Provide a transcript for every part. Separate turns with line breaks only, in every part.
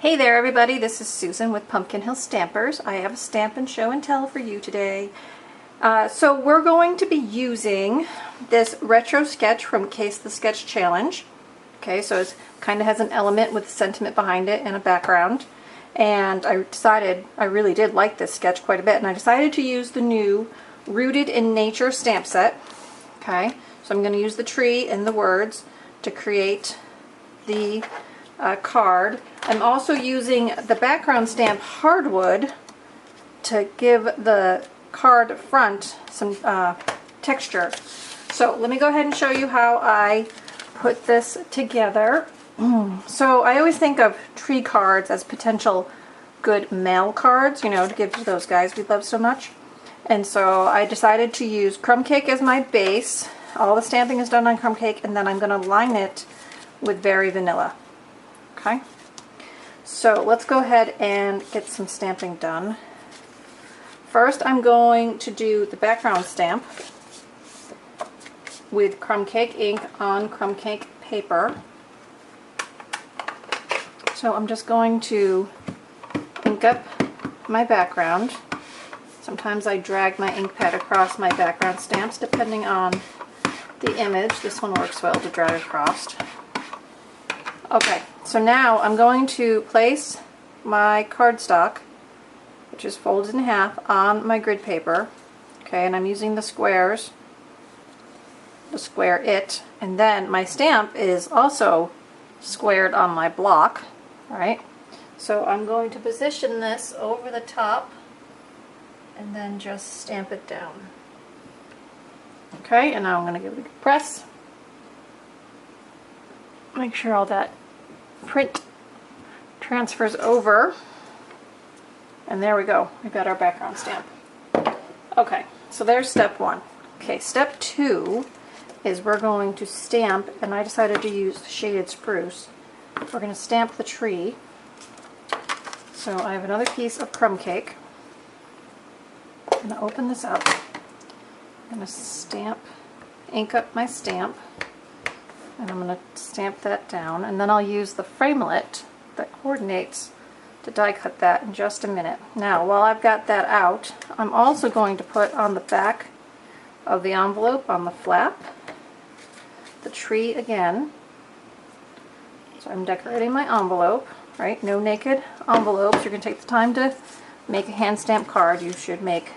Hey there everybody, this is Susan with Pumpkin Hill Stampers. I have a Stampin' Show and Tell for you today. So we're going to be using this retro sketch from Case the Sketch Challenge. Okay, so it kind of has an element with sentiment behind it and a background. And I decided, I really did like this sketch quite a bit, and I decided to use the new Rooted in Nature stamp set. Okay, so I'm going to use the tree and the words to create the card. I'm also using the background stamp hardwood to give the card front some texture. So let me go ahead and show you how I put this together. So I always think of tree cards as potential good mail cards, you know, to give to those guys we love so much. And so I decided to use crumb cake as my base. All the stamping is done on crumb cake, and then I'm going to line it with berry vanilla. Okay, so let's go ahead and get some stamping done. First, I'm going to do the background stamp with crumb cake ink on crumb cake paper. So I'm just going to ink up my background. Sometimes I drag my ink pad across my background stamps depending on the image. This one works well to drag across. Okay, so now I'm going to place my cardstock, which is folded in half, on my grid paper. Okay, and I'm using the squares to square it, and then my stamp is also squared on my block. Right, so I'm going to position this over the top and then just stamp it down. Okay, and now I'm going to give it a good press. Make sure all that print transfers over, and there we go. We've got our background stamp. Okay, so there's step one. Okay, step two is we're going to stamp, and I decided to use shaded spruce. We're going to stamp the tree. So I have another piece of crumb cake. I'm going to open this up. I'm going to stamp, ink up my stamp, and I'm going to stamp that down, and then I'll use the framelit that coordinates to die cut that in just a minute. Now, while I've got that out, I'm also going to put on the back of the envelope, on the flap, the tree again. So I'm decorating my envelope, right? No naked envelopes. You're going to take the time to make a hand stamped card. You should make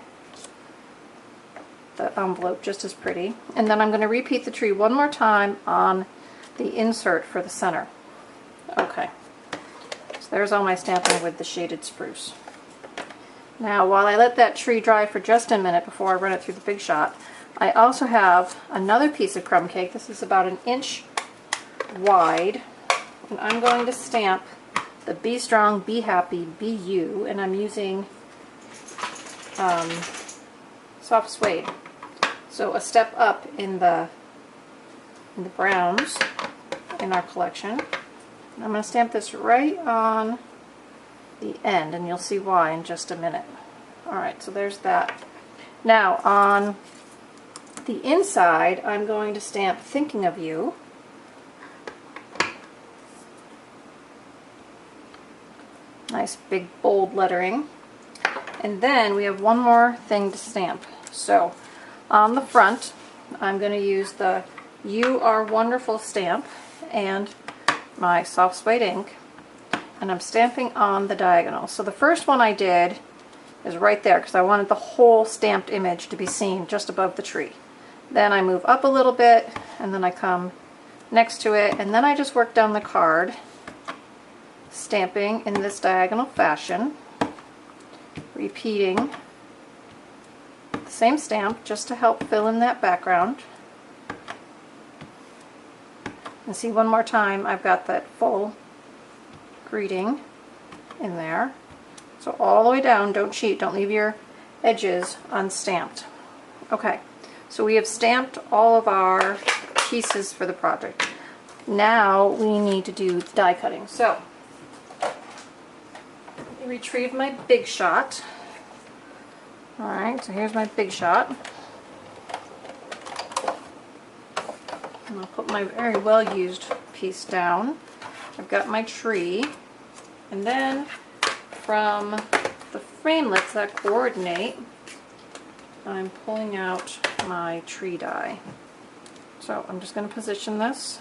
the envelope just as pretty. And then I'm going to repeat the tree one more time on the insert for the center. Okay, so there's all my stamping with the shaded spruce. Now, while I let that tree dry for just a minute before I run it through the Big Shot, I also have another piece of crumb cake. This is about 1 inch wide, and I'm going to stamp the Be Strong, Be Happy, Be You, and I'm using soft suede. So a step up in the browns in our collection. And I'm going to stamp this right on the end, and you'll see why in just a minute. Alright, so there's that. Now on the inside, I'm going to stamp Thinking of You. Nice big bold lettering. And then we have one more thing to stamp. So on the front, I'm going to use the You Are Wonderful stamp and my soft suede ink, and I'm stamping on the diagonal. So the first one I did is right there because I wanted the whole stamped image to be seen just above the tree. Then I move up a little bit, and then I come next to it, and then I just work down the card, stamping in this diagonal fashion, repeating the same stamp just to help fill in that background. And see, one more time, I've got that full greeting in there. So all the way down, don't cheat, don't leave your edges unstamped. Okay, so we have stamped all of our pieces for the project. Now we need to do die cutting. So retrieve my Big Shot. Alright, so here's my Big Shot. And I'll put my very well used piece down. I've got my tree. And then from the framelits that coordinate, I'm pulling out my tree die. So I'm just going to position this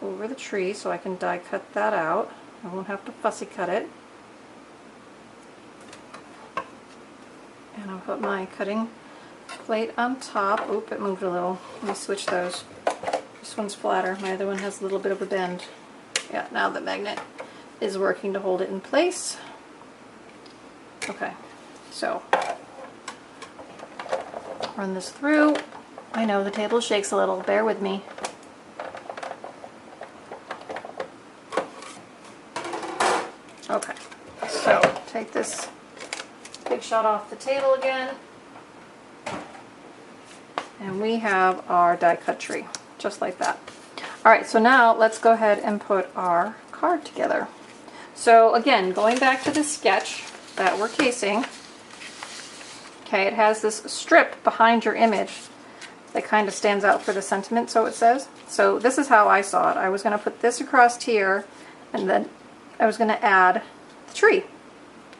over the tree so I can die cut that out. I won't have to fussy cut it. And I'll put my cutting plate on top. Oop, it moved a little. Let me switch those. This one's flatter. My other one has a little bit of a bend. Yeah, now the magnet is working to hold it in place. Okay, so run this through. I know the table shakes a little. Bear with me. Okay, so take this big shot off the table again. And we have our die cut tree, just like that. Alright, so now let's go ahead and put our card together. So again, going back to the sketch that we're casing, okay, it has this strip behind your image that kind of stands out for the sentiment, so it says. So this is how I saw it. I was going to put this across here, and then I was going to add the tree.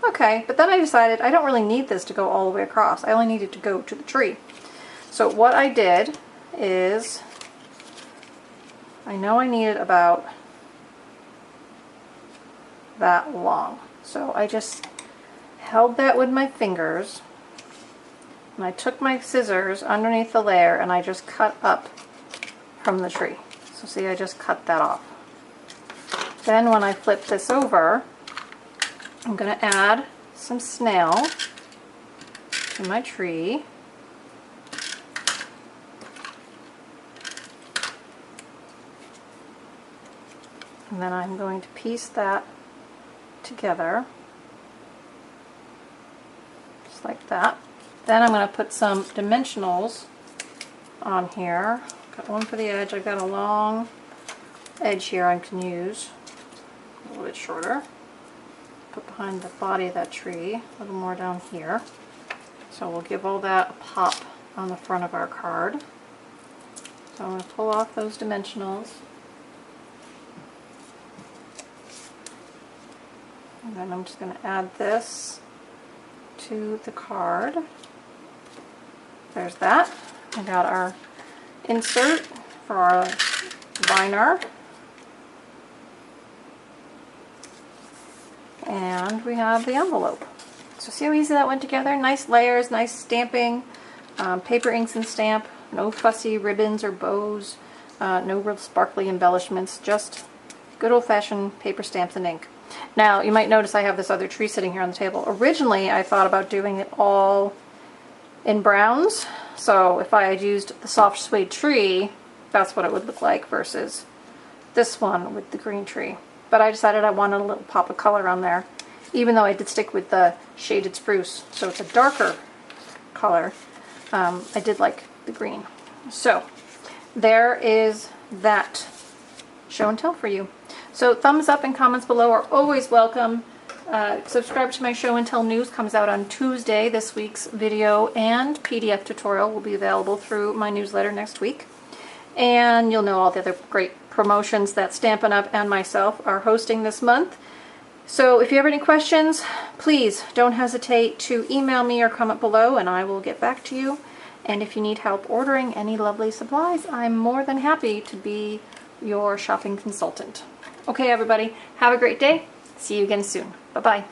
Okay, but then I decided I don't really need this to go all the way across. I only need it to go to the tree. So what I did is, I know I needed about that long. So I just held that with my fingers, and I took my scissors underneath the layer and I just cut up from the tree. So see, I just cut that off. Then when I flip this over, I'm going to add some snail to my tree. And then I'm going to piece that together, just like that. Then I'm going to put some dimensionals on here. Got one for the edge. I've got a long edge here I can use, a little bit shorter. Put behind the body of that tree, a little more down here. So we'll give all that a pop on the front of our card. So I'm going to pull off those dimensionals. And then I'm just going to add this to the card. There's that. I got our insert for our liner. And we have the envelope. So see how easy that went together? Nice layers, nice stamping, paper, inks, and stamp. No fussy ribbons or bows, no real sparkly embellishments, just good old-fashioned paper, stamps, and ink. Now, you might notice I have this other tree sitting here on the table. Originally, I thought about doing it all in browns, so if I had used the soft suede tree, that's what it would look like versus this one with the green tree. But I decided I wanted a little pop of color on there, even though I did stick with the shaded spruce, so it's a darker color. I did like the green. So, there is that show and tell for you. So thumbs up and comments below are always welcome. Subscribe to my show and tell news, comes out on Tuesday. This week's video and PDF tutorial will be available through my newsletter next week. And you'll know all the other great promotions that Stampin' Up! And myself are hosting this month. So if you have any questions, please don't hesitate to email me or comment below and I will get back to you. And if you need help ordering any lovely supplies, I'm more than happy to be your shopping consultant. Okay, everybody, have a great day. See you again soon. Bye-bye.